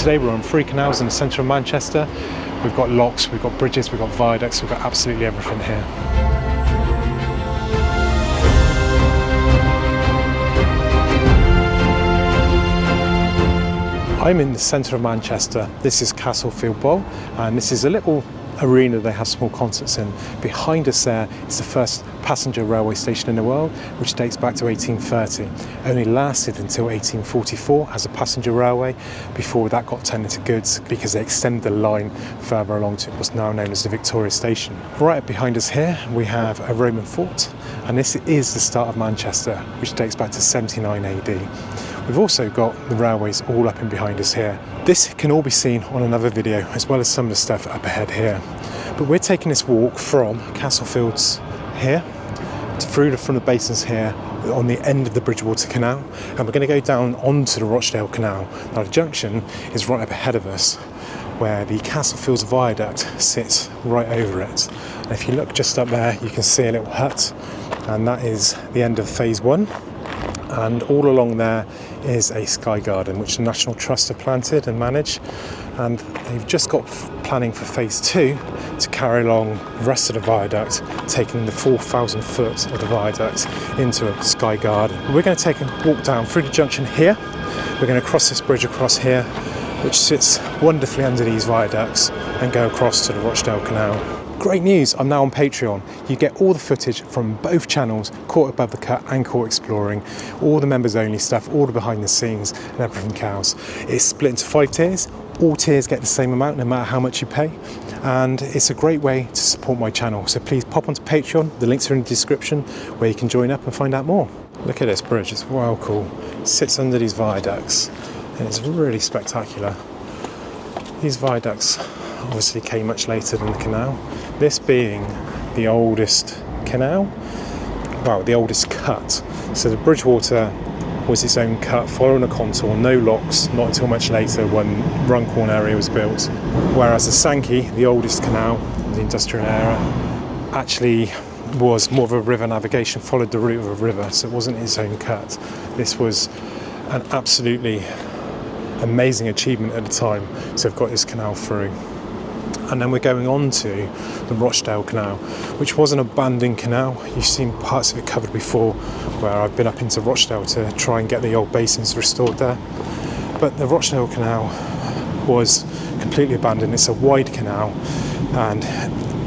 Today we're on 3 canals in the centre of Manchester. We've got locks, we've got bridges, we've got viaducts, we've got absolutely everything here. I'm in the centre of Manchester. This is Castlefield Bowl, and this is a little arena they have small concerts in. Behind us there is the first passenger railway station in the world, which dates back to 1830. Only lasted until 1844 as a passenger railway before that got turned into goods because they extended the line further along to what's now known as the Victoria Station. Right up behind us here we have a Roman fort, and this is the start of Manchester, which dates back to 79 AD. We've also got the railways all up in behind us here. This can all be seen on another video, as well as some of the stuff up ahead here. But we're taking this walk from Castlefields here from the basins here on the end of the Bridgewater Canal, and we're going to go down onto the Rochdale Canal. Now the junction is right up ahead of us, where the Castlefield Viaduct sits right over it. And if you look just up there, you can see a little hut, and that is the end of phase 1. And all along there is a sky garden which the National Trust have planted and managed, and they've just got planning for phase 2 to carry along the rest of the viaduct, taking the 4,000 foot of the viaduct into a sky garden. We're going to take a walk down through the junction here. We're going to cross this bridge across here, which sits wonderfully under these viaducts, and go across to the Rochdale Canal. Great news, I'm now on Patreon. You get all the footage from both channels, Caught Above the Cut and Caught Exploring, all the members only stuff, all the behind the scenes and everything else. It's split into 5 tiers. All tiers get the same amount no matter how much you pay, and it's a great way to support my channel. So please pop onto Patreon, the links are in the description, where you can join up and find out more. Look at this bridge, it's well cool. It sits under these viaducts and it's really spectacular. These viaducts obviously came much later than the canal. This being the oldest canal, well, the oldest cut. So the Bridgewater was its own cut following a contour, no locks, not until much later when Runcorn area was built. Whereas the Sankey, the oldest canal in the industrial era, actually was more of a river navigation, followed the route of a river, so it wasn't its own cut. This was an absolutely amazing achievement at the time to have got this canal through. And then we're going on to the Rochdale Canal, which was an abandoned canal. You've seen parts of it covered before, where I've been up into Rochdale to try and get the old basins restored there. But the Rochdale Canal was completely abandoned. It's a wide canal and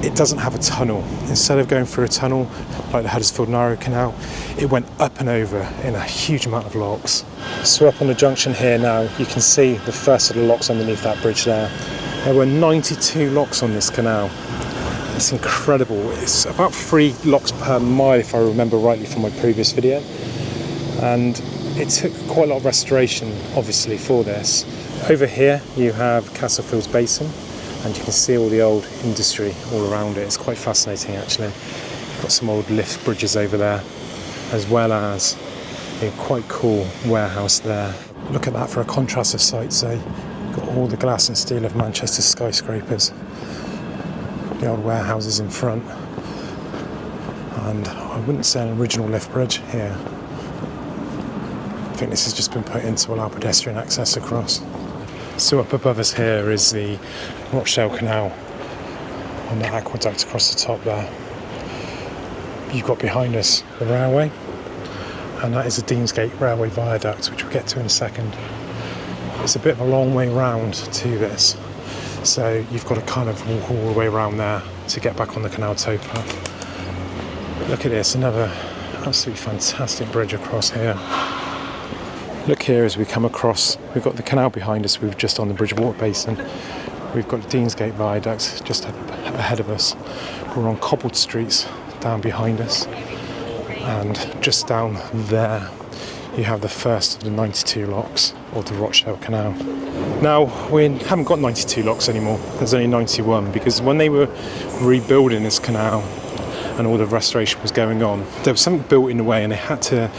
it doesn't have a tunnel. Instead of going through a tunnel like the Huddersfield Narrow Canal, it went up and over in a huge amount of locks. So up on the junction here now, you can see the first of the locks underneath that bridge there. There were 92 locks on this canal. It's incredible. It's about 3 locks per mile, if I remember rightly from my previous video. And it took quite a lot of restoration, obviously, for this. Over here, you have Castlefield's basin, and you can see all the old industry all around it. It's quite fascinating, actually. Got some old lift bridges over there, as well as a quite cool warehouse there. Look at that for a contrast of sights, eh? Got all the glass and steel of Manchester skyscrapers, the old warehouses in front, and I wouldn't say an original lift bridge here. I think this has just been put in to allow pedestrian access across. So up above us here is the Rochdale Canal on the aqueduct across the top there. You've got behind us the railway, and that is the Deansgate Railway Viaduct, which we'll get to in a second. It's a bit of a long way round to this, so you've got to kind of walk all the way around there to get back on the canal towpath. Look at this, another absolutely fantastic bridge across here. Look here as we come across, we've got the canal behind us, we've just on the Bridgewater basin. We've got the Deansgate Viaduct just ahead of us. We're on cobbled streets down behind us, and just down there you have the first of the 92 locks of the Rochdale Canal. Now, we haven't got 92 locks anymore, there's only 91, because when they were rebuilding this canal and all the restoration was going on, there was something built in the way and they had to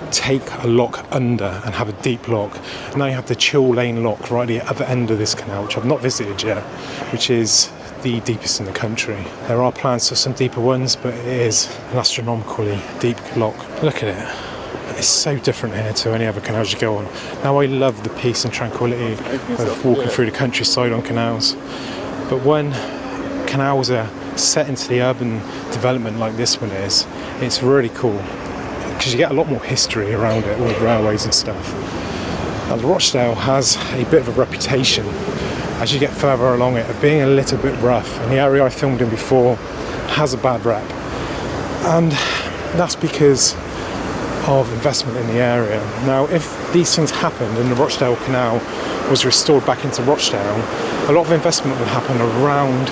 take a lock under and have a deep lock. And now you have the Chill Lane lock right at the other end of this canal, which I've not visited yet, which is the deepest in the country. There are plans for some deeper ones, but it is an astronomically deep lock. Look at it. it's so different here to any other canals you go on. Now I love the peace and tranquility of walking through the countryside on canals, but when canals are set into the urban development like this one is, it's really cool because you get a lot more history around it with railways and stuff. Now Rochdale has a bit of a reputation as you get further along it of being a little bit rough, and the area I filmed in before has a bad rep, and that's because of investment in the area. Now if these things happened and the Rochdale Canal was restored back into Rochdale, a lot of investment would happen around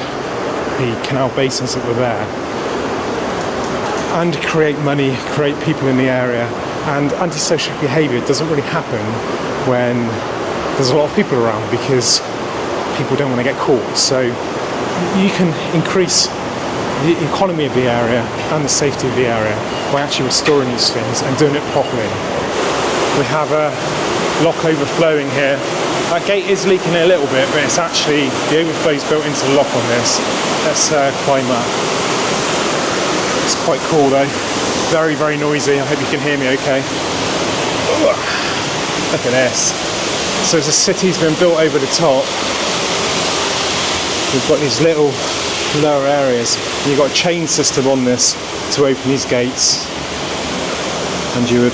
the canal basins that were there and create money, create people in the area, and antisocial behaviour doesn't really happen when there's a lot of people around because people don't want to get caught. So you can increase the economy of the area and the safety of the area by actually restoring these things and doing it properly. We have a lock overflowing here. That gate is leaking a little bit, but it's actually, the overflow's built into the lock on this. Let's climb that. It's quite cool though. Very, very noisy. I hope you can hear me okay. Look at this. So as the city's been built over the top, we've got these little lower areas. You've got a chain system on this to open these gates, and you would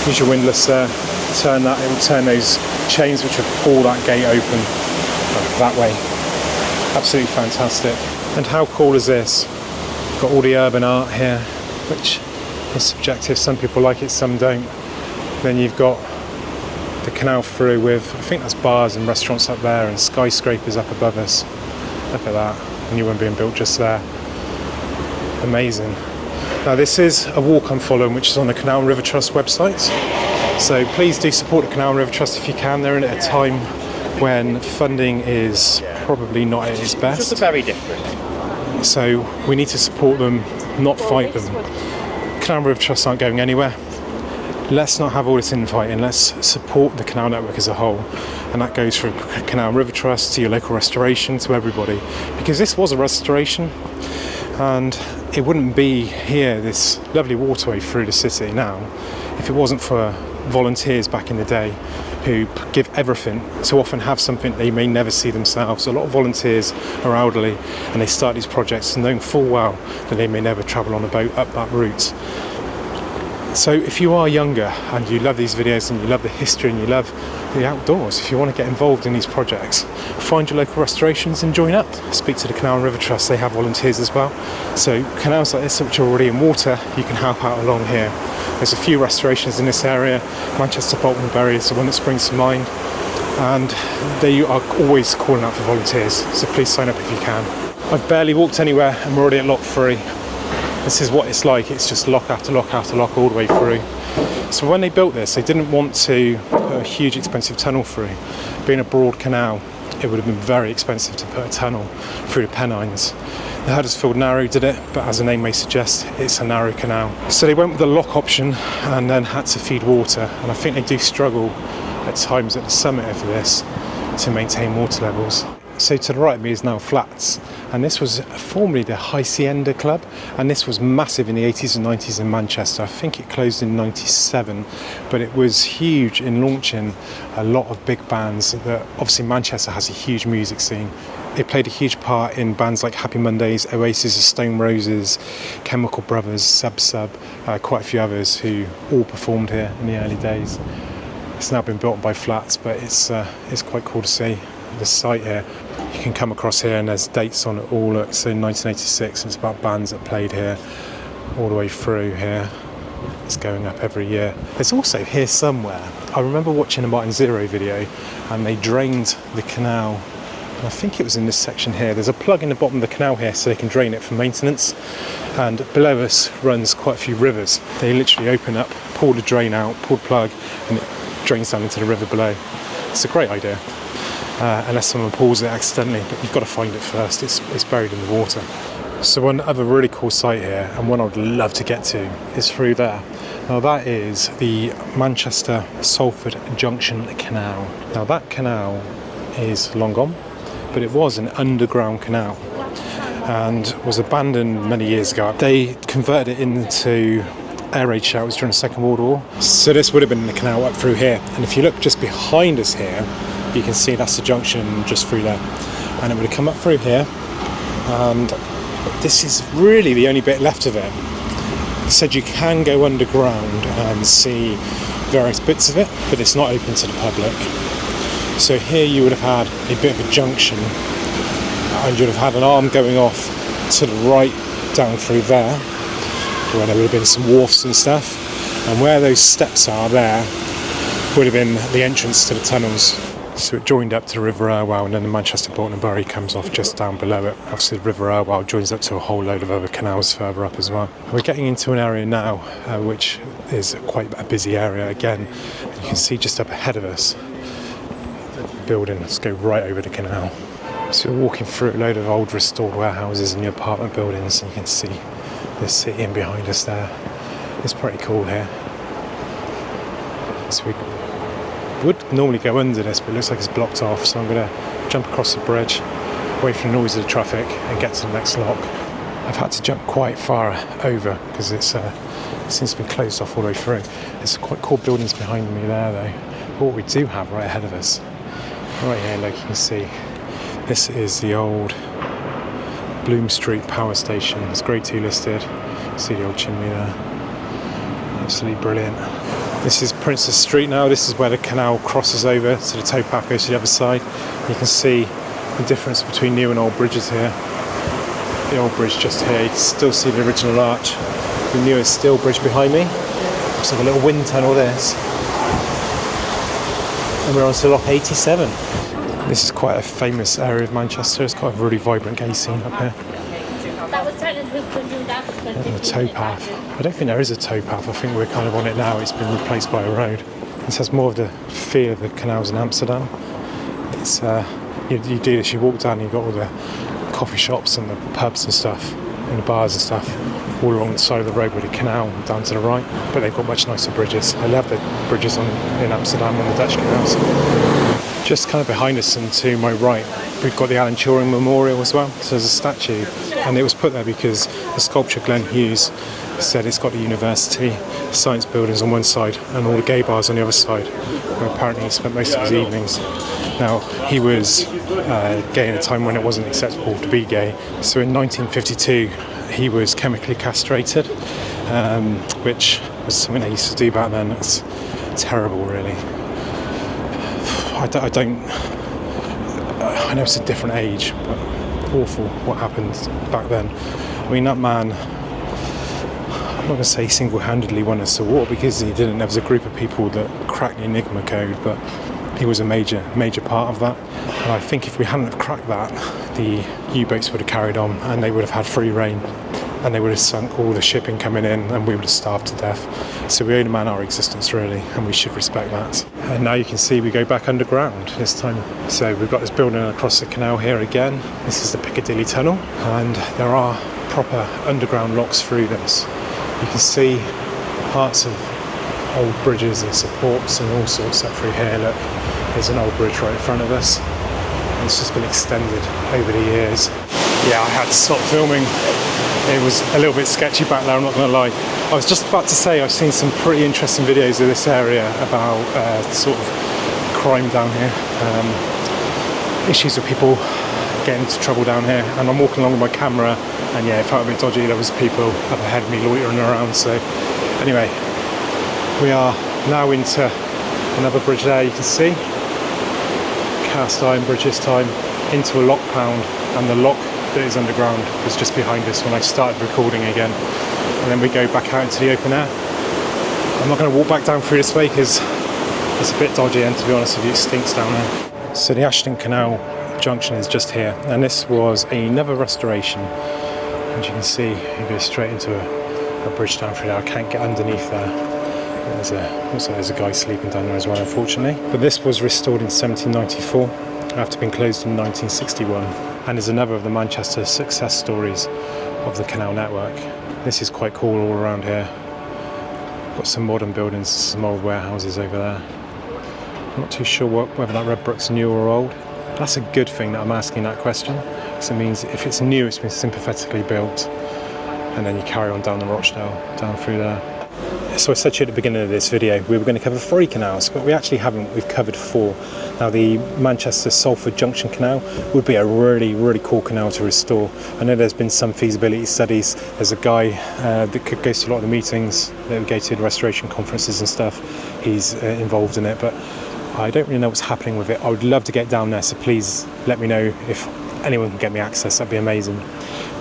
use your windlass there, turn that, it will turn those chains which would pull that gate open that way. Absolutely fantastic. And how cool is this? Got all the urban art here, which is subjective. Some people like it, some don't. Then you've got the canal through with, I think that's bars and restaurants up there and skyscrapers up above us. Look at that, a new one being built just there. Amazing. Now this is a walk I'm following which is on the Canal and River Trust website. So please do support the Canal and River Trust if you can. They're in at a time when funding is probably not at its best. Just very different. So we need to support them, not fight them. Canal and River Trust aren't going anywhere. Let's not have all this infighting. Let's support the canal network as a whole, and that goes from Canal and River Trust to your local restoration to everybody, because this was a restoration and it wouldn't be here, this lovely waterway through the city now, if it wasn't for volunteers back in the day who give everything to often have something they may never see themselves. A lot of volunteers are elderly and they start these projects knowing full well that they may never travel on a boat up that route. So if you are younger and you love these videos and you love the history and you love the outdoors, if you want to get involved in these projects, find your local restorations and join up. Speak to the Canal and River Trust, they have volunteers as well. So canals like this which are already in water, you can help out along here. There's a few restorations in this area. Manchester Bolton Bury is the one that springs to mind, and they are always calling out for volunteers, so please sign up if you can. I've barely walked anywhere and we're already at lock 3. This is what it's like. It's just lock after lock after lock all the way through. So when they built this, they didn't want to put a huge expensive tunnel through. Being a broad canal, it would have been very expensive to put a tunnel through the Pennines. The Huddersfield Narrow did it, but as the name may suggest, it's a narrow canal. So they went with the lock option and then had to feed water. And I think they do struggle at times at the summit of this to maintain water levels. So to the right of me is now Flats, and this was formerly the Hacienda Club, and this was massive in the 80s and 90s in Manchester. I think it closed in 97, but it was huge in launching a lot of big bands. Obviously Manchester has a huge music scene. It played a huge part in bands like Happy Mondays, Oasis, Stone Roses, Chemical Brothers, Sub, quite a few others who all performed here in the early days. It's now been built by Flats, but it's quite cool to see the site here. You can come across here and there's dates on it all. Look, so 1986, and it's about bands that played here all the way through here. It's going up every year. There's also here somewhere, I remember watching a Martin Zero video and they drained the canal, and I think it was in this section here. There's a plug in the bottom of the canal here so they can drain it for maintenance, and below us runs quite a few rivers. They literally open up, pull the drain out, pull the plug, and it drains down into the river below. It's a great idea. Unless someone pulls it accidentally, but you've got to find it first. It's buried in the water. So one other really cool site here, and one I'd love to get to, is through there. Now that is the Manchester Salford Junction Canal. Now that canal is long gone, but it was an underground canal and was abandoned many years ago. They converted it into air raid shelters during the Second World War. So this would have been the canal up through here. And if you look just behind us here, you can see that's the junction just through there. And it would have come up through here. And this is really the only bit left of it. It said you can go underground and see various bits of it, but it's not open to the public. So here you would have had a bit of a junction, and you'd have had an arm going off to the right down through there, where there would have been some wharfs and stuff, and where those steps are there would have been the entrance to the tunnels. So it joined up to the River Irwell, and then the Manchester Bolton Bury comes off just down below it. Obviously the River Irwell joins up to a whole load of other canals further up as well. We're getting into an area now which is quite a busy area again. You can see just up ahead of us buildings go right over the canal. So we're walking through a load of old restored warehouses and new apartment buildings, and you can see the city in behind us there. It's pretty cool here. So we would normally go under this, but it looks like it's blocked off, so I'm going to jump across the bridge, away from the noise of the traffic, and get to the next lock. I've had to jump quite far over because it seems to be closed off all the way through. There's quite cool buildings behind me there though. But what we do have right ahead of us, right here, like you can see, this is the old Bloom Street power station. It's grade 2 listed. See the old chimney there. Absolutely brilliant. This is Princess Street now. This is where the canal crosses over to the towpath goes to the other side. You can see the difference between new and old bridges here. The old bridge just here. You can still see the original arch. The newest steel bridge behind me. Looks like a little wind tunnel this. And we're on to lock 87. This is quite a famous area of Manchester. It's quite a really vibrant gay scene up here. And the towpath. I don't think there is a towpath. I think we're kind of on it now. It's been replaced by a road. This has more of the feel of the canals in Amsterdam. It's you do this. You walk down, and you've got all the coffee shops and the pubs and stuff, and the bars and stuff, all along the side of the road with the canal down to the right. But they've got much nicer bridges. I love the bridges in Amsterdam on the Dutch canals. Just kind of behind us and to my right, we've got the Alan Turing Memorial as well. So there's a statue, and it was put there because the sculptor Glenn Hughes said it's got the university, science buildings on one side, and all the gay bars on the other side, where apparently he spent most of his evenings. Now, he was gay in a time when it wasn't acceptable to be gay. So in 1952, he was chemically castrated, which was something they used to do back then. It's terrible, really. I know it's a different age, but awful what happened back then. I mean, that man, I'm not going to say single-handedly won us the war, because he didn't. There was a group of people that cracked the Enigma code, but he was a major part of that. And I think if we hadn't have cracked that, the U-boats would have carried on, and they would have had free reign, and they would have sunk all the shipping coming in, and we would have starved to death. So we owe the man our existence, really, and we should respect that. And now you can see we go back underground this time. So we've got this building across the canal here again. This is the Piccadilly Tunnel, and there are proper underground locks through this. You can see parts of old bridges and supports and all sorts up through here. Look, there's an old bridge right in front of us. It's just been extended over the years. Yeah, I had to stop filming. It was a little bit sketchy back there, I'm not going to lie. I was just about to say I've seen some pretty interesting videos of this area about sort of crime down here, issues with people getting into trouble down here, and I'm walking along with my camera, and yeah, it felt a bit dodgy. There was people up ahead of me loitering around. So anyway, we are now into another bridge there. You can see cast iron bridge this time, into a lock pound, and the lock that is underground was just behind us when I started recording again. And then we go back out into the open air. I'm not going to walk back down through this way because it's a bit dodgy, and to be honest with you, it stinks down there. So the Ashton Canal junction is just here, and this was another restoration. As you can see, you go straight into a bridge down through there. I can't get underneath there. Looks like there's a guy sleeping down there as well, unfortunately. But this was restored in 1794 after being closed in 1961, and is another of the Manchester success stories of the canal network. This is quite cool all around here. Got some modern buildings, some old warehouses over there. I'm not too sure whether that red brick's new or old. That's a good thing that I'm asking that question, because it means if it's new, it's been sympathetically built, and then you carry on down the Rochdale, down through there. So I said to you at the beginning of this video we were going to cover 3 canals, but we actually haven't. We've covered 4. Now the Manchester Salford Junction Canal would be a really cool canal to restore. I know there's been some feasibility studies. There's a guy that goes to a lot of the meetings that we go to, the restoration conferences and stuff. He's involved in it, but I don't really know what's happening with it. I would love to get down there, so please let me know if anyone can get me access. That'd be amazing.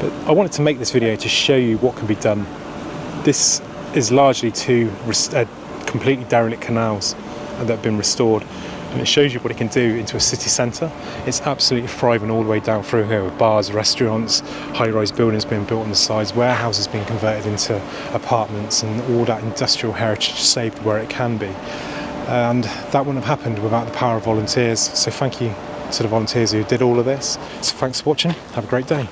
But I wanted to make this video to show you what can be done. This is largely 2 completely derelict canals that have been restored, and it shows you what it can do into a city centre. It's absolutely thriving all the way down through here with bars, restaurants, high-rise buildings being built on the sides, warehouses being converted into apartments, and all that industrial heritage saved where it can be. And that wouldn't have happened without the power of volunteers. So thank you to the volunteers who did all of this. So thanks for watching. Have a great day.